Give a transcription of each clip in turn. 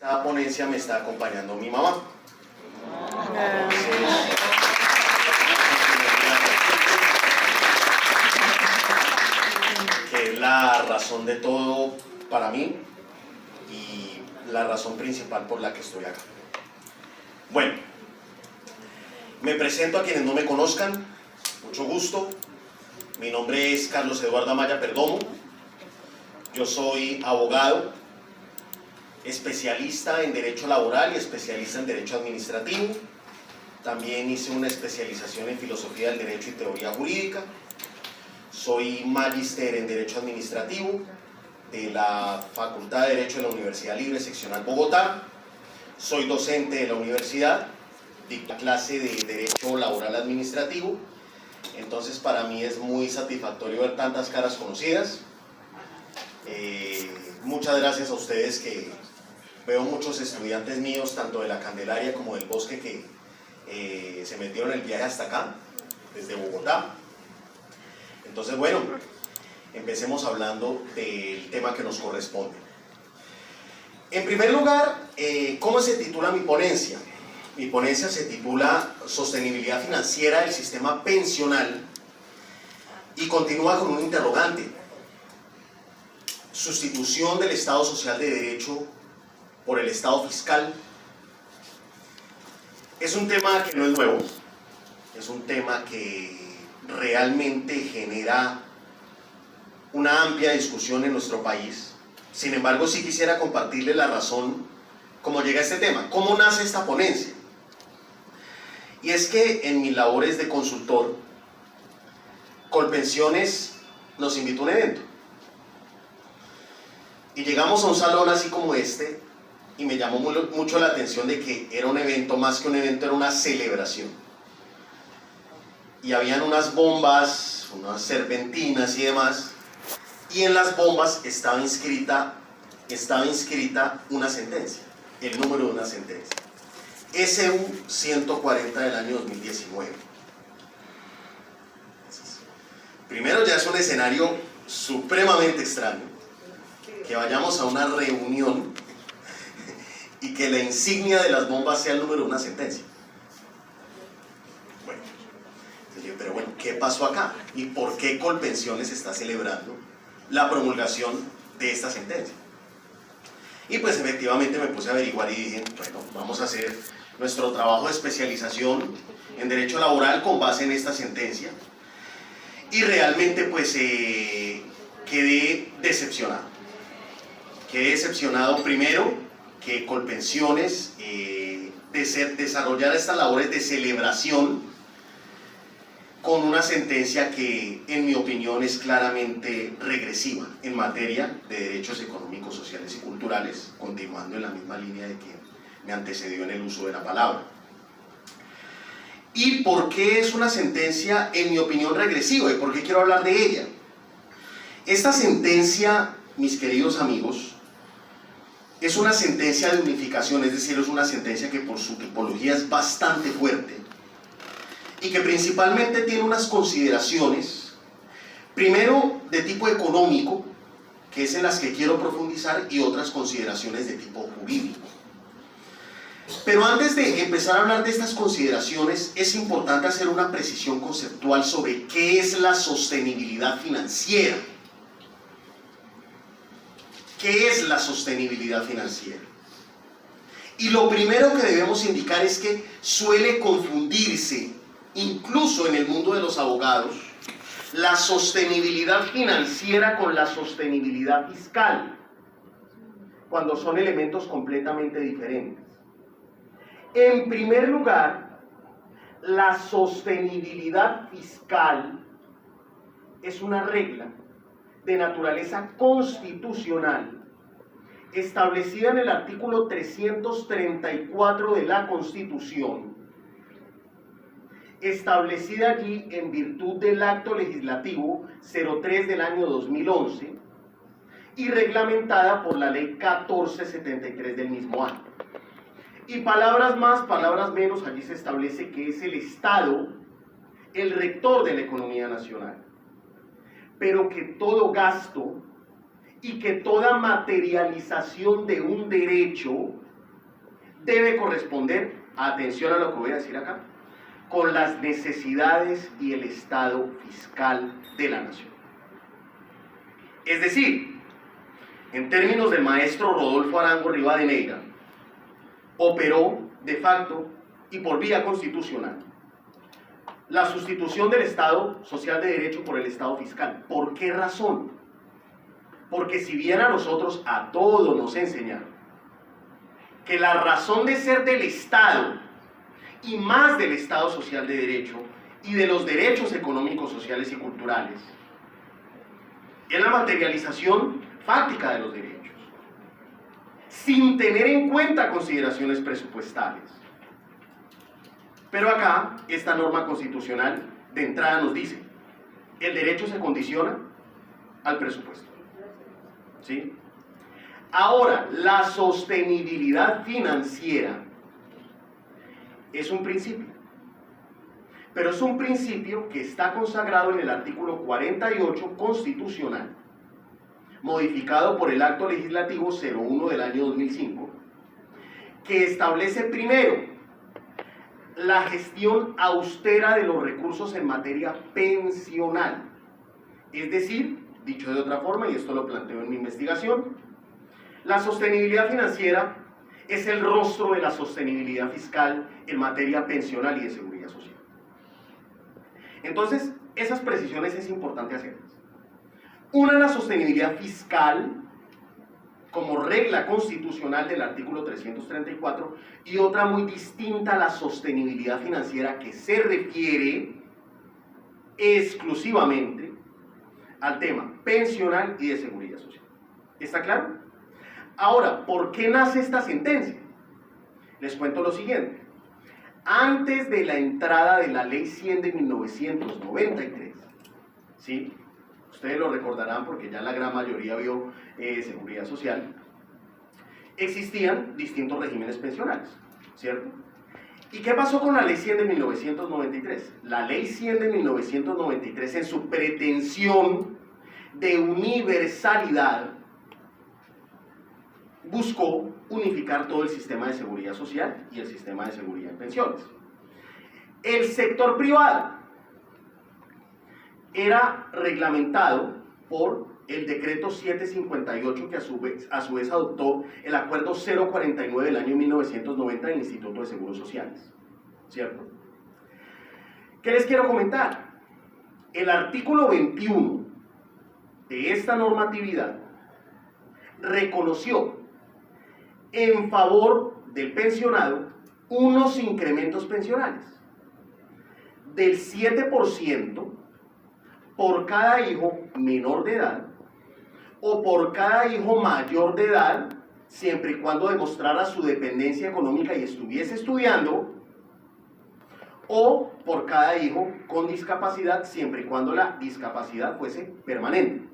cada ponencia me está acompañando mi mamá. Que es la razón de todo para mí y la razón principal por la que estoy acá. Bueno, me presento a quienes no me conozcan, mucho gusto. Mi nombre es Carlos Eduardo Amaya Perdomo. Yo soy abogado, especialista en Derecho Laboral y especialista en Derecho Administrativo. También hice una especialización en Filosofía del Derecho y Teoría Jurídica. Soy magíster en Derecho Administrativo de la Facultad de Derecho de la Universidad Libre Seccional Bogotá. Soy docente de la universidad, dicto clase de Derecho Laboral Administrativo. Entonces para mí es muy satisfactorio ver tantas caras conocidas. Muchas gracias a ustedes, que veo muchos estudiantes míos, tanto de la Candelaria como del Bosque, que se metieron el viaje hasta acá, desde Bogotá. Entonces, bueno, empecemos hablando del tema que nos corresponde. En primer lugar, ¿cómo se titula mi ponencia? Mi ponencia se titula Sostenibilidad financiera del sistema pensional y continúa con un interrogante: sustitución del Estado Social de Derecho por el Estado Fiscal. Es un tema que no es nuevo, es un tema que realmente genera una amplia discusión en nuestro país. Sin embargo, sí quisiera compartirle la razón cómo llega a este tema, cómo nace esta ponencia. Y es que en mis labores de consultor, Colpensiones nos invitó a un evento. Y llegamos a un salón así como este, y me llamó mucho la atención de que era un evento, más que un evento, era una celebración. Y habían unas bombas, unas serpentinas y demás, y en las bombas estaba inscrita una sentencia, el número de una sentencia. SU 140 del año 2019. Primero, ya es un escenario supremamente extraño que vayamos a una reunión y que la insignia de las bombas sea el número de una sentencia. Bueno, pero bueno, ¿qué pasó acá? ¿Y por qué Colpensiones está celebrando la promulgación de esta sentencia? Y pues efectivamente me puse a averiguar y dije, bueno, vamos a hacer nuestro trabajo de especialización en Derecho Laboral con base en esta sentencia. Y realmente pues quedé decepcionado. Quedé decepcionado primero que Colpensiones desarrollara estas labores de celebración con una sentencia que, en mi opinión, es claramente regresiva en materia de derechos económicos, sociales y culturales, continuando en la misma línea de que me antecedió en el uso de la palabra. ¿Y por qué es una sentencia, en mi opinión, regresiva? ¿Y por qué quiero hablar de ella? Esta sentencia, mis queridos amigos, es una sentencia de unificación, es decir, es una sentencia que por su tipología es bastante fuerte y que principalmente tiene unas consideraciones, primero de tipo económico, que es en las que quiero profundizar, y otras consideraciones de tipo jurídico. Pero antes de empezar a hablar de estas consideraciones, es importante hacer una precisión conceptual sobre qué es la sostenibilidad financiera. ¿Qué es la sostenibilidad financiera? Y lo primero que debemos indicar es que suele confundirse, incluso en el mundo de los abogados, la sostenibilidad financiera con la sostenibilidad fiscal, cuando son elementos completamente diferentes. En primer lugar, la sostenibilidad fiscal es una regla de naturaleza constitucional establecida en el artículo 334 de la Constitución, establecida allí en virtud del acto legislativo 03 del año 2011 y reglamentada por la ley 1473 del mismo año. Y palabras más, palabras menos, allí se establece que es el Estado el rector de la economía nacional, pero que todo gasto y que toda materialización de un derecho debe corresponder, atención a lo que voy a decir acá, con las necesidades y el estado fiscal de la nación. Es decir, en términos del maestro Rodolfo Arango Rivadeneira, operó de facto y por vía constitucional la sustitución del Estado social de derecho por el Estado fiscal. ¿Por qué razón? Porque si bien a nosotros a todos nos enseñaron que la razón de ser del Estado y más del Estado social de derecho y de los derechos económicos, sociales y culturales es la materialización fáctica de los derechos, sin tener en cuenta consideraciones presupuestales. Pero acá, esta norma constitucional de entrada nos dice, el derecho se condiciona al presupuesto. ¿Sí? Ahora, la sostenibilidad financiera es un principio, pero es un principio que está consagrado en el artículo 48 constitucional, modificado por el Acto Legislativo 01 del año 2005, que establece primero la gestión austera de los recursos en materia pensional. Es decir, dicho de otra forma, y esto lo planteo en mi investigación, la sostenibilidad financiera es el rostro de la sostenibilidad fiscal en materia pensional y de seguridad social. Entonces, esas precisiones es importante hacerlas. Una, la sostenibilidad fiscal como regla constitucional del artículo 334, y otra muy distinta, la sostenibilidad financiera, que se refiere exclusivamente al tema pensional y de seguridad social. ¿Está claro? Ahora, ¿por qué nace esta sentencia? Les cuento lo siguiente. Antes de la entrada de la Ley 100 de 1993, ¿sí? Ustedes lo recordarán porque ya la gran mayoría vio seguridad social, existían distintos regímenes pensionales, ¿cierto? ¿Y qué pasó con la Ley 100 de 1993? La Ley 100 de 1993, en su pretensión de universalidad, buscó unificar todo el sistema de seguridad social y el sistema de seguridad en pensiones. El sector privado era reglamentado por el decreto 758, que a su vez adoptó el acuerdo 049 del año 1990 del Instituto de Seguros Sociales, ¿cierto? ¿Qué les quiero comentar? El artículo 21 de esta normatividad reconoció en favor del pensionado unos incrementos pensionales del 7% por cada hijo menor de edad o por cada hijo mayor de edad, siempre y cuando demostrara su dependencia económica y estuviese estudiando, o por cada hijo con discapacidad, siempre y cuando la discapacidad fuese permanente.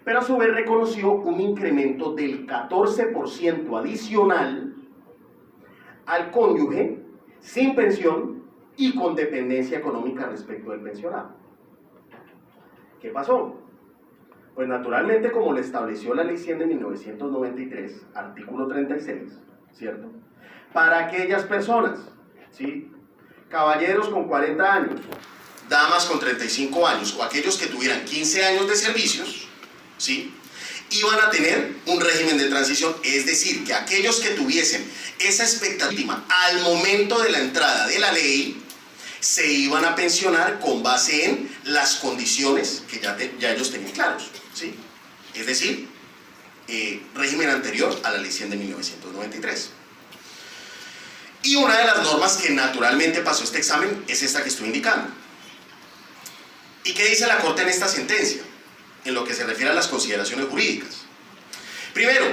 Pero a su vez reconoció un incremento del 14% adicional al cónyuge sin pensión y con dependencia económica respecto del pensionado. ¿Qué pasó? Pues naturalmente, como lo estableció la Ley 100 de 1993, artículo 36, ¿cierto? Para aquellas personas, ¿sí? Caballeros con 40 años, damas con 35 años o aquellos que tuvieran 15 años de servicios, ¿sí? Iban a tener un régimen de transición, es decir, que aquellos que tuviesen esa expectativa al momento de la entrada de la ley se iban a pensionar con base en las condiciones que ya ellos tenían claros, ¿sí? Es decir, régimen anterior a la Ley 100 de 1993. Y una de las normas que naturalmente pasó este examen es esta que estoy indicando. ¿Y qué dice la Corte en esta sentencia? En lo que se refiere a las consideraciones jurídicas. Primero,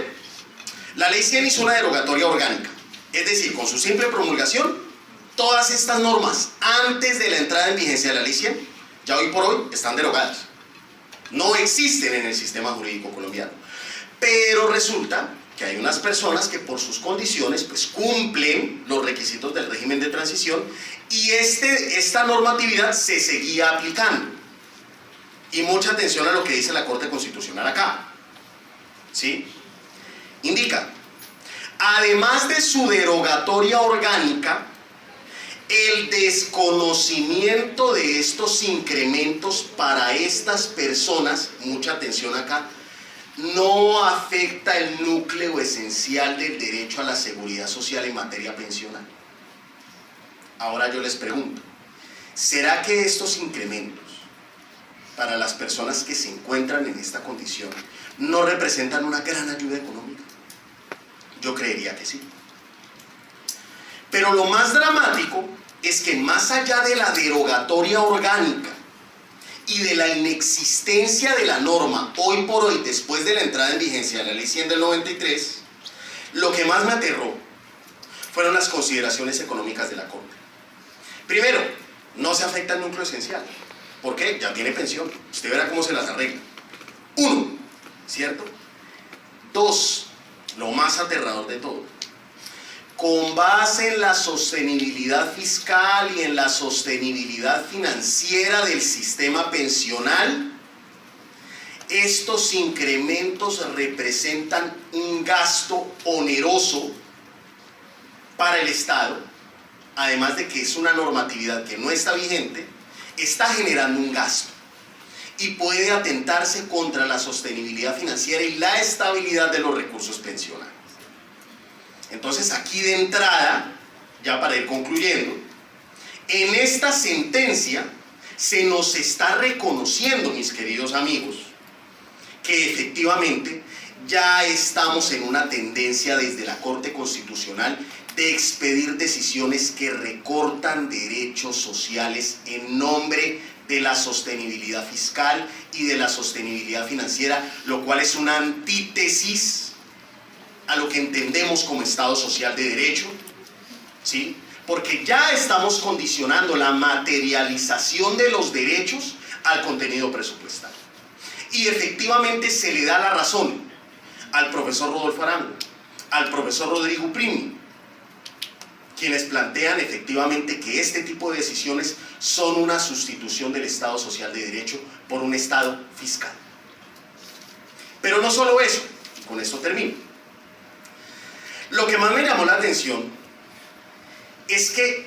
la Ley 100 hizo una derogatoria orgánica, es decir, con su simple promulgación, todas estas normas, antes de la entrada en vigencia de la Ley 100, ya hoy por hoy están derogadas. No existen en el sistema jurídico colombiano. Pero resulta que hay unas personas que por sus condiciones pues cumplen los requisitos del régimen de transición y esta normatividad se seguía aplicando. Y mucha atención a lo que dice la Corte Constitucional acá, ¿sí? Indica, además de su derogatoria orgánica, el desconocimiento de estos incrementos para estas personas, mucha atención acá, no afecta el núcleo esencial del derecho a la seguridad social en materia pensional. Ahora yo les pregunto, ¿será que estos incrementos para las personas que se encuentran en esta condición no representan una gran ayuda económica? Yo creería que sí. Pero lo más dramático es que más allá de la derogatoria orgánica y de la inexistencia de la norma hoy por hoy, después de la entrada en vigencia de la Ley 100 del 93, lo que más me aterró fueron las consideraciones económicas de la Corte. Primero, no se afecta el núcleo esencial. ¿Por qué? Ya tiene pensión. Usted verá cómo se las arregla. 1, ¿cierto? 2, lo más aterrador de todo, con base en la sostenibilidad fiscal y en la sostenibilidad financiera del sistema pensional, estos incrementos representan un gasto oneroso para el Estado, además de que es una normatividad que no está vigente, está generando un gasto y puede atentarse contra la sostenibilidad financiera y la estabilidad de los recursos pensionales. Entonces aquí de entrada, ya para ir concluyendo, en esta sentencia se nos está reconociendo, mis queridos amigos, que efectivamente ya estamos en una tendencia desde la Corte Constitucional de expedir decisiones que recortan derechos sociales en nombre de la sostenibilidad fiscal y de la sostenibilidad financiera, lo cual es una antítesis a lo que entendemos como Estado social de derecho, ¿sí? Porque ya estamos condicionando la materialización de los derechos al contenido presupuestal. Y efectivamente se le da la razón al profesor Rodolfo Arango, al profesor Rodrigo Primi, quienes plantean efectivamente que este tipo de decisiones son una sustitución del Estado social de derecho por un Estado fiscal. Pero no solo eso, y con esto termino. Lo que más me llamó la atención es que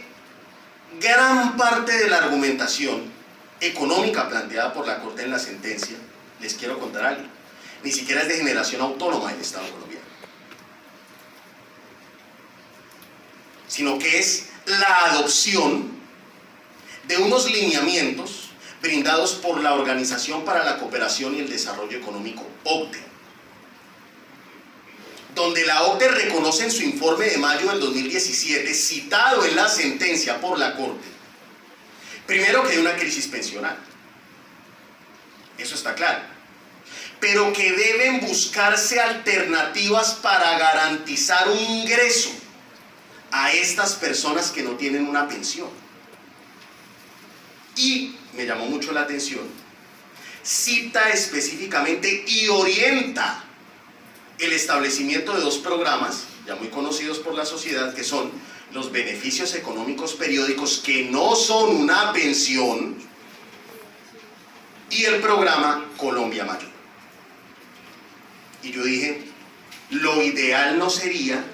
gran parte de la argumentación económica planteada por la Corte en la sentencia, les quiero contar algo, ni siquiera es de generación autónoma del Estado colombiano, sino que es la adopción de unos lineamientos brindados por la Organización para la Cooperación y el Desarrollo Económico, OCDE, donde la OCDE reconoce en su informe de mayo del 2017, citado en la sentencia por la Corte, primero que hay una crisis pensional, eso está claro, pero que deben buscarse alternativas para garantizar un ingreso a estas personas que no tienen una pensión. Y me llamó mucho la atención, cita específicamente y orienta el establecimiento de dos programas ya muy conocidos por la sociedad, que son los beneficios económicos periódicos, que no son una pensión, y el programa Colombia Mayor. Y yo dije, lo ideal no sería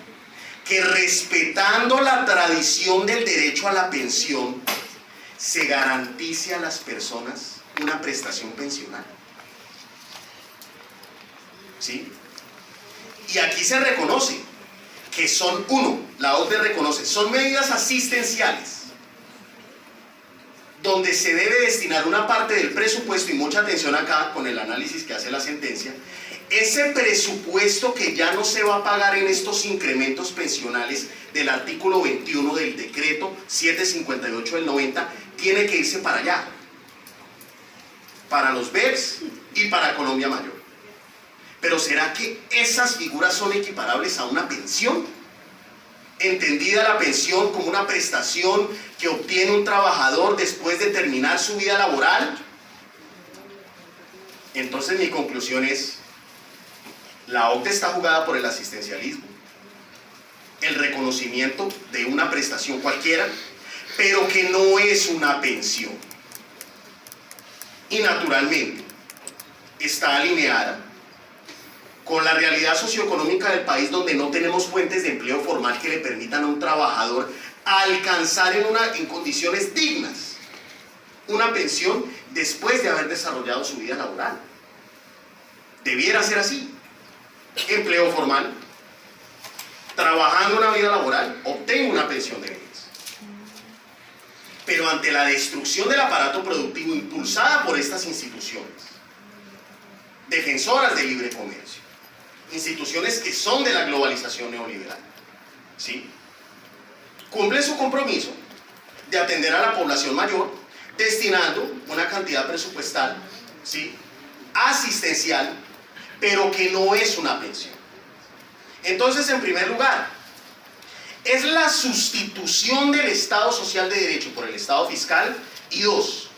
que, respetando la tradición del derecho a la pensión, se garantice a las personas una prestación pensional, ¿sí? Y aquí se reconoce que son, la OCDE reconoce, son medidas asistenciales, donde se debe destinar una parte del presupuesto, y mucha atención acá con el análisis que hace la sentencia, ese presupuesto que ya no se va a pagar en estos incrementos pensionales del artículo 21 del decreto 758 del 90, tiene que irse para allá, para los BEPS y para Colombia Mayor. Pero ¿será que esas figuras son equiparables a una pensión? Entendida la pensión como una prestación que obtiene un trabajador después de terminar su vida laboral. Entonces mi conclusión es, la OCDE está jugada por el asistencialismo, el reconocimiento de una prestación cualquiera, pero que no es una pensión. Y naturalmente está alineada con la realidad socioeconómica del país, donde no tenemos fuentes de empleo formal que le permitan a un trabajador alcanzar en condiciones dignas una pensión después de haber desarrollado su vida laboral. Debiera ser así. Empleo formal, trabajando una vida laboral, obtengo una pensión de vejez. Pero ante la destrucción del aparato productivo impulsada por estas instituciones, defensoras del libre comercio, instituciones que son de la globalización neoliberal, ¿sí?, cumple su compromiso de atender a la población mayor, destinando una cantidad presupuestal, ¿sí?, asistencial, pero que no es una pensión. Entonces, en primer lugar, es la sustitución del Estado social de derecho por el Estado fiscal, y dos,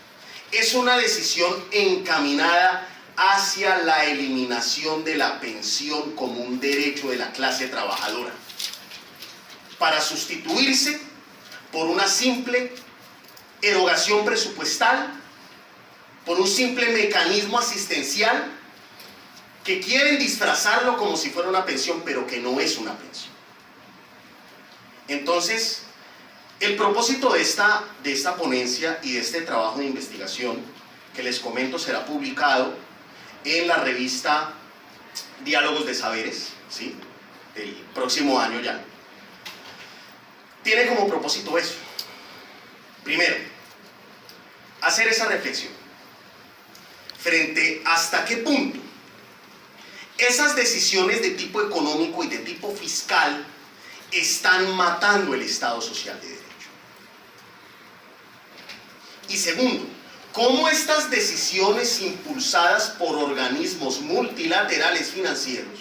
es una decisión encaminada hacia la eliminación de la pensión como un derecho de la clase trabajadora, para sustituirse por una simple erogación presupuestal, por un simple mecanismo asistencial que quieren disfrazarlo como si fuera una pensión, pero que no es una pensión. Entonces, el propósito de esta ponencia y de este trabajo de investigación que les comento será publicado en la revista Diálogos de Saberes, ¿sí?, del próximo año ya. Tiene como propósito eso. Primero, hacer esa reflexión frente hasta qué punto esas decisiones de tipo económico y de tipo fiscal están matando el Estado social de derecho. Y segundo, cómo estas decisiones impulsadas por organismos multilaterales financieros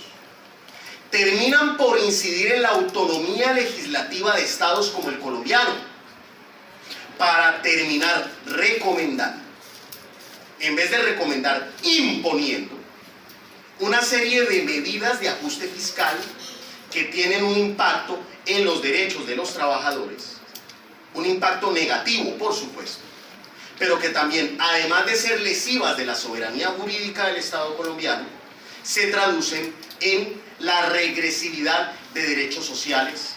terminan por incidir en la autonomía legislativa de estados como el colombiano, para terminar recomendando, en vez de recomendar, imponiendo una serie de medidas de ajuste fiscal que tienen un impacto en los derechos de los trabajadores, un impacto negativo, por supuesto, pero que también, además de ser lesivas de la soberanía jurídica del Estado colombiano, se traducen en la regresividad de derechos sociales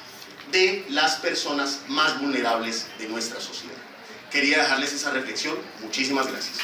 de las personas más vulnerables de nuestra sociedad. Quería dejarles esa reflexión. Muchísimas gracias.